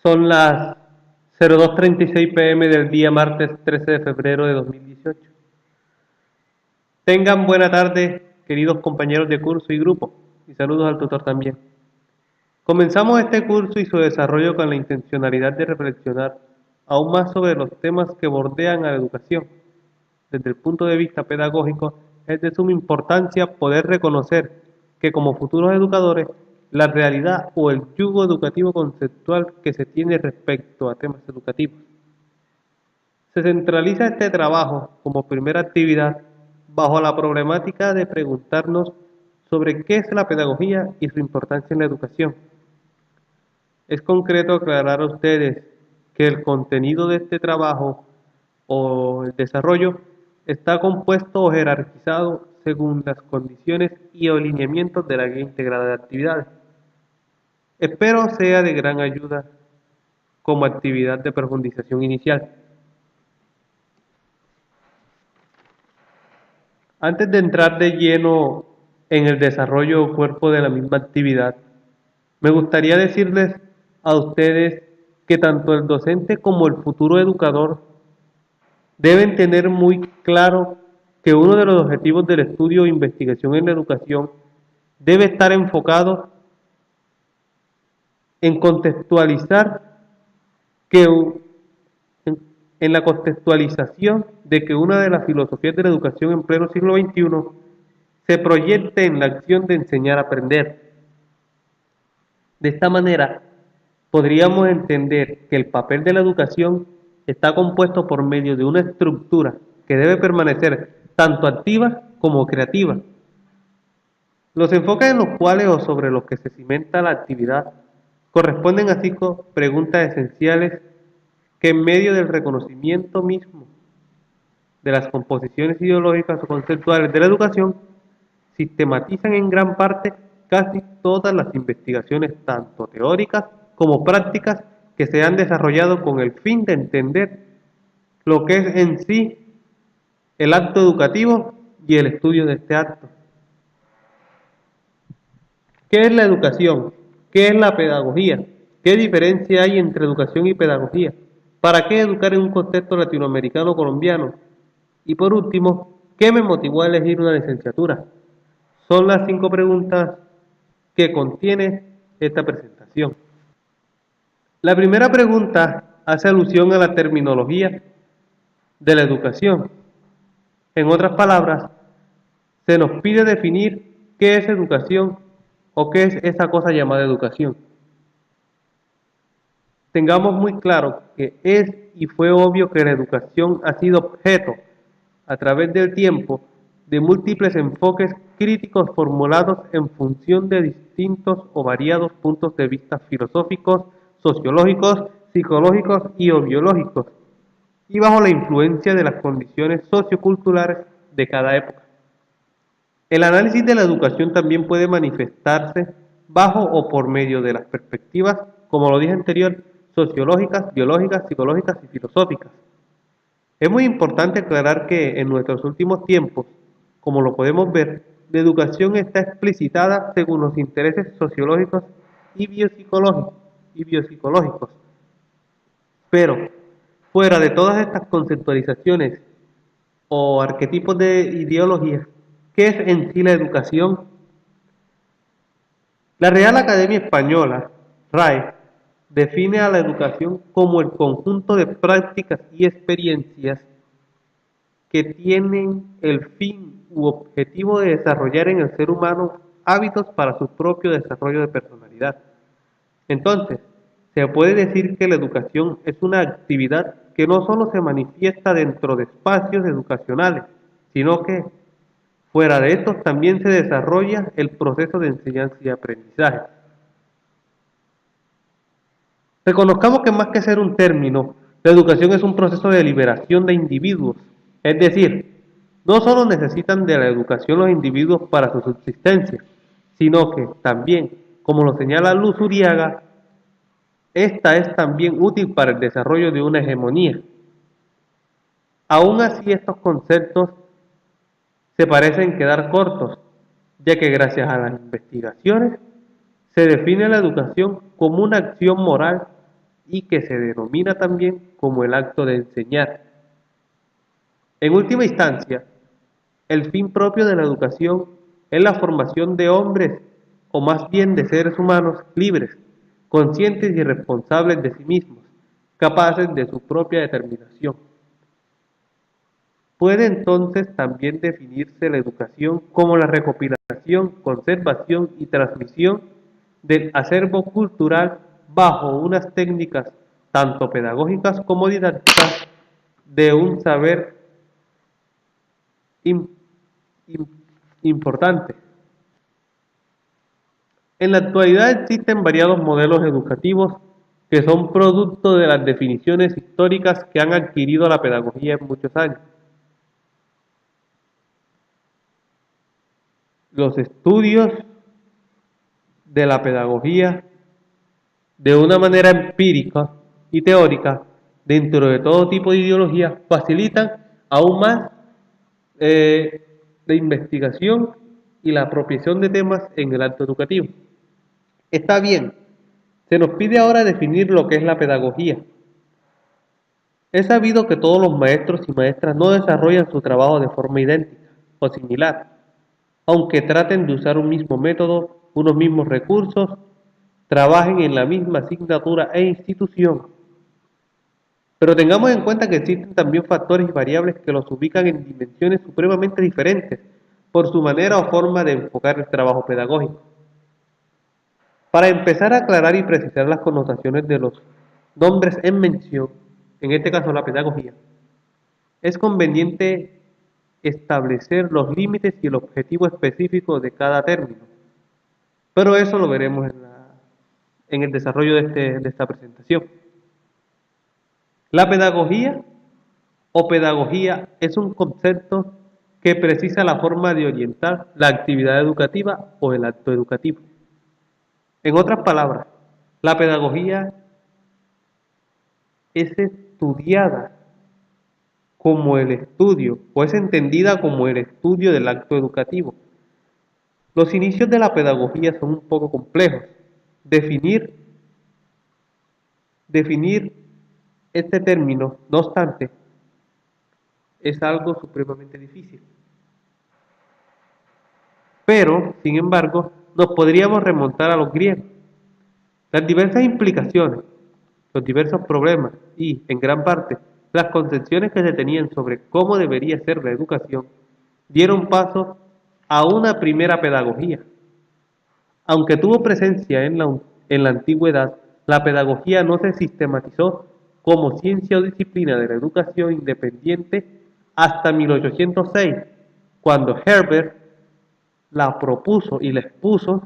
Son las 02:36 p.m. del día martes 13 de febrero de 2018. Tengan buena tarde, queridos compañeros de curso y grupo, y saludos al tutor también. Comenzamos este curso y su desarrollo con la intencionalidad de reflexionar aún más sobre los temas que bordean a la educación. Desde el punto de vista pedagógico, es de suma importancia poder reconocer que como futuros educadores, la realidad o el yugo educativo conceptual que se tiene respecto a temas educativos. Se centraliza este trabajo como primera actividad bajo la problemática de preguntarnos sobre qué es la pedagogía y su importancia en la educación. Es concreto aclarar a ustedes que el contenido de este trabajo o el desarrollo está compuesto o jerarquizado según las condiciones y alineamientos de la guía integrada de actividades. Espero sea de gran ayuda como actividad de profundización inicial. Antes de entrar de lleno en el desarrollo o cuerpo de la misma actividad, me gustaría decirles a ustedes que tanto el docente como el futuro educador deben tener muy claro que uno de los objetivos del estudio o investigación en la educación debe estar enfocado en contextualizar que en la contextualización de que una de las filosofías de la educación en pleno siglo XXI se proyecte en la acción de enseñar a aprender. De esta manera, podríamos entender que el papel de la educación está compuesto por medio de una estructura que debe permanecer tanto activa como creativa. Los enfoques en los cuales o sobre los que se cimenta la actividad corresponden a 5 preguntas esenciales que en medio del reconocimiento mismo de las composiciones ideológicas o conceptuales de la educación sistematizan en gran parte casi todas las investigaciones, tanto teóricas como prácticas, que se han desarrollado con el fin de entender lo que es en sí el acto educativo y el estudio de este acto. ¿Qué es la educación? ¿Qué es la pedagogía? ¿Qué diferencia hay entre educación y pedagogía? ¿Para qué educar en un contexto latinoamericano colombiano? Y por último, ¿qué me motivó a elegir una licenciatura? Son las 5 preguntas que contiene esta presentación. La primera pregunta hace alusión a la terminología de la educación. En otras palabras, se nos pide definir qué es educación o qué es esa cosa llamada educación. Tengamos muy claro que es y fue obvio que la educación ha sido objeto, a través del tiempo, de múltiples enfoques críticos formulados en función de distintos o variados puntos de vista filosóficos, sociológicos, psicológicos y o biológicos, y bajo la influencia de las condiciones socioculturales de cada época. El análisis de la educación también puede manifestarse bajo o por medio de las perspectivas, como lo dije anterior, sociológicas, biológicas, psicológicas y filosóficas. Es muy importante aclarar que en nuestros últimos tiempos, como lo podemos ver, la educación está explicitada según los intereses sociológicos y biopsicológicos. Pero, fuera de todas estas conceptualizaciones o arquetipos de ideología, ¿qué es en sí la educación? La Real Academia Española, RAE, define a la educación como el conjunto de prácticas y experiencias que tienen el fin u objetivo de desarrollar en el ser humano hábitos para su propio desarrollo de personalidad. Entonces, se puede decir que la educación es una actividad que no solo se manifiesta dentro de espacios educacionales, sino que fuera de estos también se desarrolla el proceso de enseñanza y aprendizaje. Reconozcamos que más que ser un término, la educación es un proceso de liberación de individuos, es decir, no solo necesitan de la educación los individuos para su subsistencia, sino que también, como lo señala Luz Uriaga, esta es también útil para el desarrollo de una hegemonía. Aún así, estos conceptos se parecen quedar cortos, ya que gracias a las investigaciones se define la educación como una acción moral y que se denomina también como el acto de enseñar. En última instancia, el fin propio de la educación es la formación de hombres, o más bien de seres humanos libres, conscientes y responsables de sí mismos, capaces de su propia determinación. Puede entonces también definirse la educación como la recopilación, conservación y transmisión del acervo cultural bajo unas técnicas tanto pedagógicas como didácticas de un saber im- im- importante. En la actualidad existen variados modelos educativos que son producto de las definiciones históricas que han adquirido la pedagogía en muchos años. Los estudios de la pedagogía de una manera empírica y teórica dentro de todo tipo de ideologías facilitan aún más la investigación y la apropiación de temas en el acto educativo. Está bien, se nos pide ahora definir lo que es la pedagogía. Es sabido que todos los maestros y maestras no desarrollan su trabajo de forma idéntica o similar, aunque traten de usar un mismo método, unos mismos recursos, trabajen en la misma asignatura e institución. Pero tengamos en cuenta que existen también factores y variables que los ubican en dimensiones supremamente diferentes por su manera o forma de enfocar el trabajo pedagógico. Para empezar a aclarar y precisar las connotaciones de los nombres en mención, en este caso la pedagogía, es conveniente establecer los límites y el objetivo específico de cada término, pero eso lo veremos en el desarrollo de esta presentación. La pedagogía o pedagogía es un concepto que precisa la forma de orientar la actividad educativa o el acto educativo. En otras palabras, la pedagogía es estudiada como el estudio, o es entendida como el estudio del acto educativo. Los inicios de la pedagogía son un poco complejos. Definir, definir este término, no obstante, es algo supremamente difícil. Pero, sin embargo, nos podríamos remontar a los griegos. Las diversas implicaciones, los diversos problemas y, en gran parte, las concepciones que se tenían sobre cómo debería ser la educación, dieron paso a una primera pedagogía. Aunque tuvo presencia en la antigüedad, la pedagogía no se sistematizó como ciencia o disciplina de la educación independiente hasta 1806, cuando Herbert la propuso y la expuso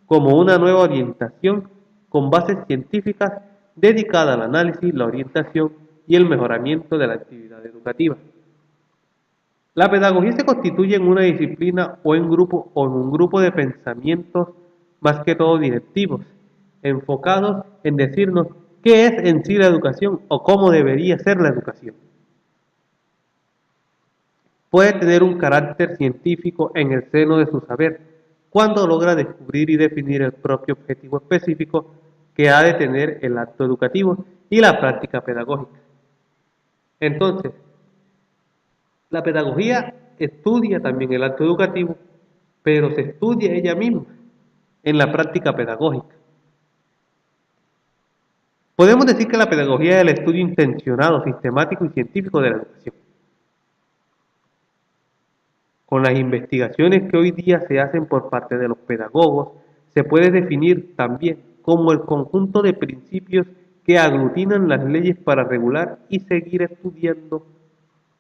como una nueva orientación con bases científicas dedicada al análisis, la orientación y el mejoramiento de la actividad educativa. La pedagogía se constituye en una disciplina o en un grupo de pensamientos más que todo directivos, enfocados en decirnos qué es en sí la educación o cómo debería ser la educación. Puede tener un carácter científico en el seno de su saber, cuando logra descubrir y definir el propio objetivo específico que ha de tener el acto educativo y la práctica pedagógica. Entonces, la pedagogía estudia también el acto educativo, pero se estudia ella misma en la práctica pedagógica. Podemos decir que la pedagogía es el estudio intencionado, sistemático y científico de la educación. Con las investigaciones que hoy día se hacen por parte de los pedagogos, se puede definir también como el conjunto de principios que aglutinan las leyes para regular y seguir estudiando,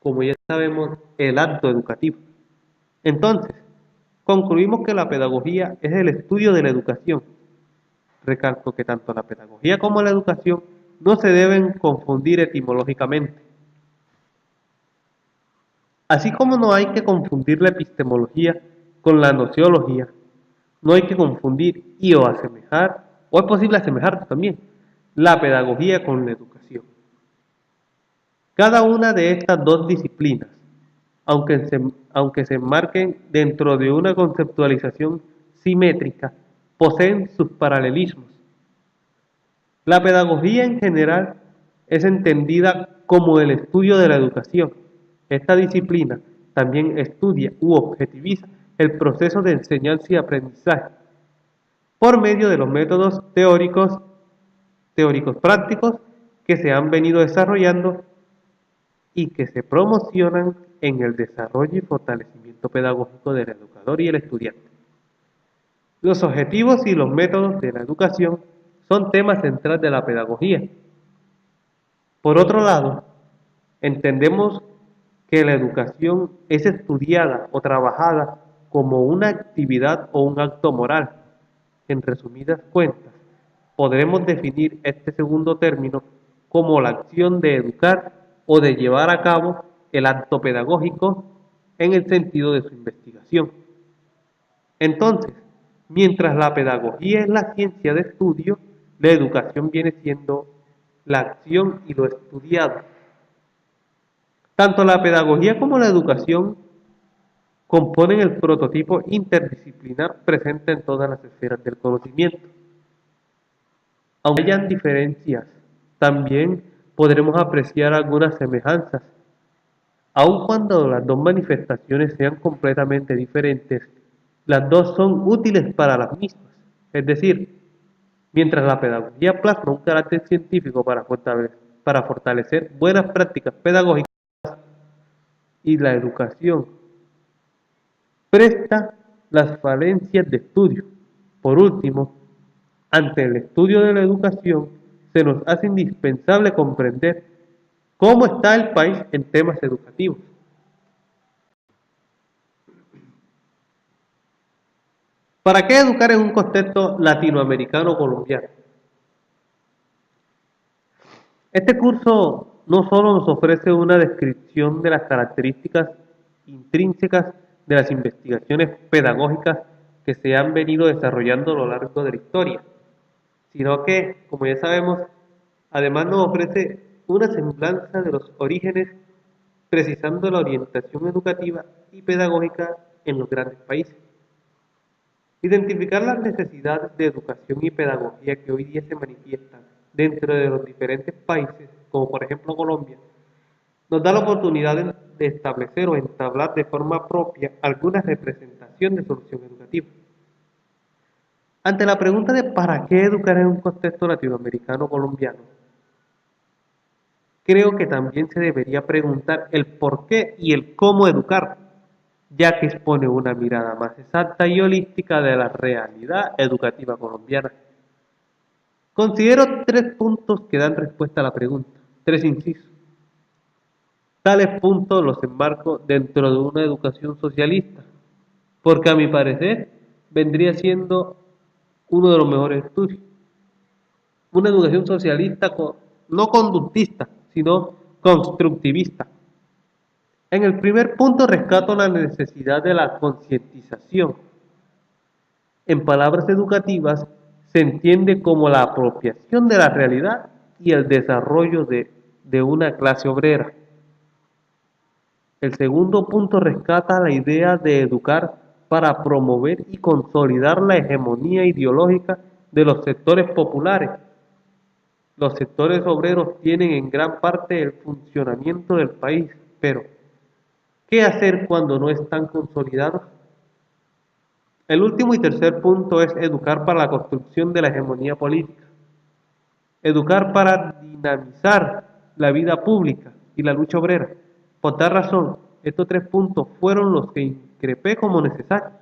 como ya sabemos, el acto educativo. Entonces, concluimos que la pedagogía es el estudio de la educación. Recalco que tanto la pedagogía como la educación no se deben confundir etimológicamente. Así como no hay que confundir la epistemología con la nociología, no hay que confundir y o asemejar, o es posible asemejar también, la pedagogía con la educación. Cada una de estas dos disciplinas, aunque se enmarquen dentro de una conceptualización simétrica, poseen sus paralelismos. La pedagogía en general es entendida como el estudio de la educación. Esta disciplina también estudia u objetiviza el proceso de enseñanza y aprendizaje por medio de los métodos teóricos prácticos que se han venido desarrollando y que se promocionan en el desarrollo y fortalecimiento pedagógico del educador y el estudiante. Los objetivos y los métodos de la educación son temas centrales de la pedagogía. Por otro lado, entendemos que la educación es estudiada o trabajada como una actividad o un acto moral. En resumidas cuentas, podremos definir este segundo término como la acción de educar o de llevar a cabo el acto pedagógico en el sentido de su investigación. Entonces, mientras la pedagogía es la ciencia de estudio, la educación viene siendo la acción y lo estudiado. Tanto la pedagogía como la educación componen el prototipo interdisciplinar presente en todas las esferas del conocimiento. Aunque hayan diferencias, también podremos apreciar algunas semejanzas. Aun cuando las dos manifestaciones sean completamente diferentes, las dos son útiles para las mismas. Es decir, mientras la pedagogía plasma un carácter científico para fortalecer buenas prácticas pedagógicas y la educación presta las falencias de estudio. Por último, ante el estudio de la educación, se nos hace indispensable comprender cómo está el país en temas educativos. ¿Para qué educar en un contexto latinoamericano-colombiano? Este curso no solo nos ofrece una descripción de las características intrínsecas de las investigaciones pedagógicas que se han venido desarrollando a lo largo de la historia, sino que, como ya sabemos, además nos ofrece una semblanza de los orígenes, precisando la orientación educativa y pedagógica en los grandes países. Identificar las necesidades de educación y pedagogía que hoy día se manifiestan dentro de los diferentes países, como por ejemplo Colombia, nos da la oportunidad de establecer o entablar de forma propia alguna representación de solución educativa. Ante la pregunta de ¿para qué educar en un contexto latinoamericano-colombiano? Creo que también se debería preguntar el por qué y el cómo educar, ya que expone una mirada más exacta y holística de la realidad educativa colombiana. Considero tres puntos que dan respuesta a la pregunta, tres incisos. Tales puntos los enmarco dentro de una educación socialista, porque a mi parecer vendría siendo uno de los mejores estudios. Una educación socialista no conductista, sino constructivista. En el primer punto rescato la necesidad de la concientización. En palabras educativas, se entiende como la apropiación de la realidad y el desarrollo de una clase obrera. El segundo punto rescata la idea de educar para promover y consolidar la hegemonía ideológica de los sectores populares. Los sectores obreros tienen en gran parte el funcionamiento del país, pero ¿qué hacer cuando no están consolidados? El último y tercer punto es educar para la construcción de la hegemonía política. Educar para dinamizar la vida pública y la lucha obrera. Por tal razón, estos tres puntos fueron los que increpé como necesarios,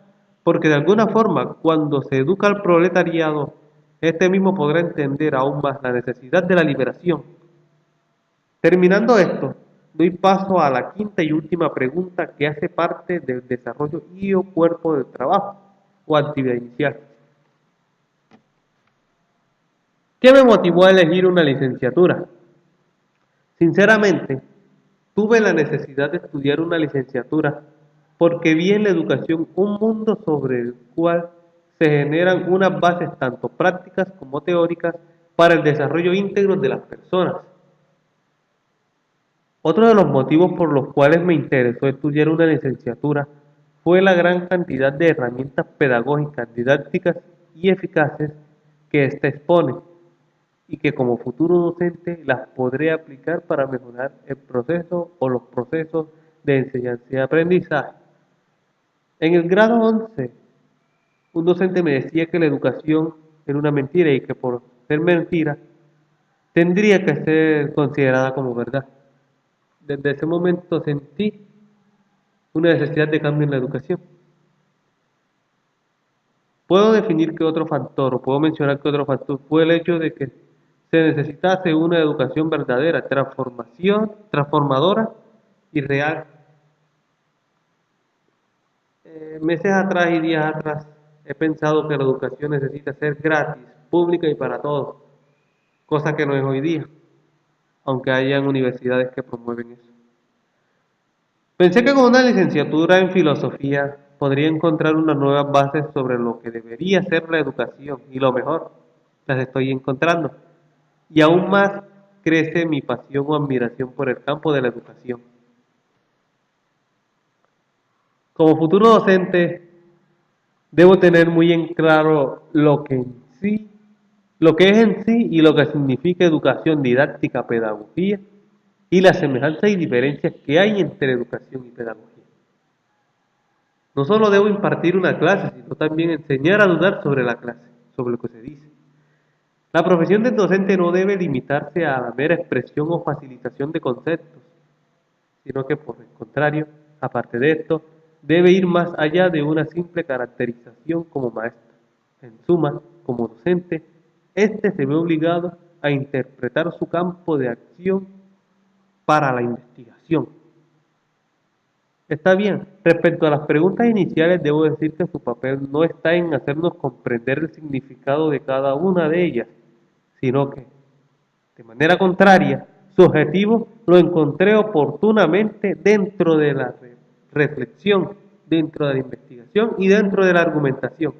porque de alguna forma, cuando se educa al proletariado, este mismo podrá entender aún más la necesidad de la liberación. Terminando esto, doy paso a la quinta y última pregunta que hace parte del desarrollo y o cuerpo del trabajo o actividad inicial. ¿Qué me motivó a elegir una licenciatura? Sinceramente, tuve la necesidad de estudiar una licenciatura porque vi en la educación un mundo sobre el cual se generan unas bases tanto prácticas como teóricas para el desarrollo íntegro de las personas. Otro de los motivos por los cuales me interesó estudiar una licenciatura fue la gran cantidad de herramientas pedagógicas, didácticas y eficaces que ésta expone. y que como futuro docente las podré aplicar para mejorar el proceso o los procesos de enseñanza y aprendizaje. En el grado 11, un docente me decía que la educación era una mentira y que por ser mentira tendría que ser considerada como verdad. Desde ese momento sentí una necesidad de cambio en la educación. Puedo definir que otro factor, o puedo mencionar que otro factor fue el hecho de que se necesitase una educación verdadera, transformadora y real. Meses atrás y días atrás he pensado que la educación necesita ser gratis, pública y para todos, cosa que no es hoy día, aunque hayan universidades que promueven eso. Pensé que con una licenciatura en filosofía podría encontrar unas nuevas bases sobre lo que debería ser la educación y lo mejor, las estoy encontrando. Y aún más crece mi pasión o admiración por el campo de la educación. Como futuro docente, debo tener muy en claro lo que es en sí y lo que significa educación didáctica, pedagogía y las semejanzas y diferencias que hay entre educación y pedagogía. No solo debo impartir una clase, sino también enseñar a dudar sobre la clase, sobre lo que se dice. La profesión del docente no debe limitarse a la mera expresión o facilitación de conceptos, sino que por el contrario, aparte de esto, debe ir más allá de una simple caracterización como maestro. En suma, como docente, éste se ve obligado a interpretar su campo de acción para la investigación. Está bien, respecto a las preguntas iniciales, debo decir que su papel no está en hacernos comprender el significado de cada una de ellas, sino que, de manera contraria, su objetivo lo encontré oportunamente dentro de la reflexión, dentro de la investigación y dentro de la argumentación.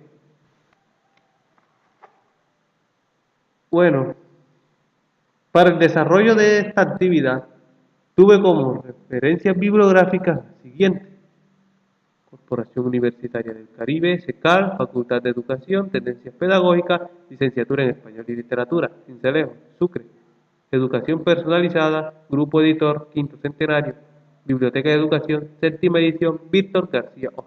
Bueno, para el desarrollo de esta actividad, tuve como referencias bibliográficas las siguientes: Corporación Universitaria del Caribe, SECAL, Facultad de Educación, Tendencias Pedagógicas, Licenciatura en Español y Literatura, Cincelejo, Sucre, Educación Personalizada, Grupo Editor, Quinto Centenario, Biblioteca de Educación, séptima edición, Víctor García Hoz.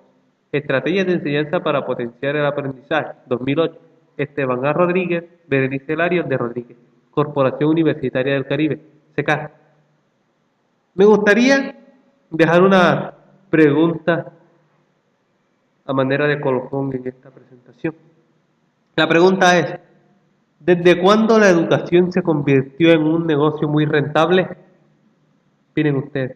Estrategias de enseñanza para potenciar el aprendizaje, 2008, Esteban A. Rodríguez, Berenice Larios de Rodríguez, Corporación Universitaria del Caribe, SECAL. Me gustaría dejar una pregunta a manera de colofón en esta presentación. La pregunta es: ¿desde cuándo la educación se convirtió en un negocio muy rentable? Miren ustedes,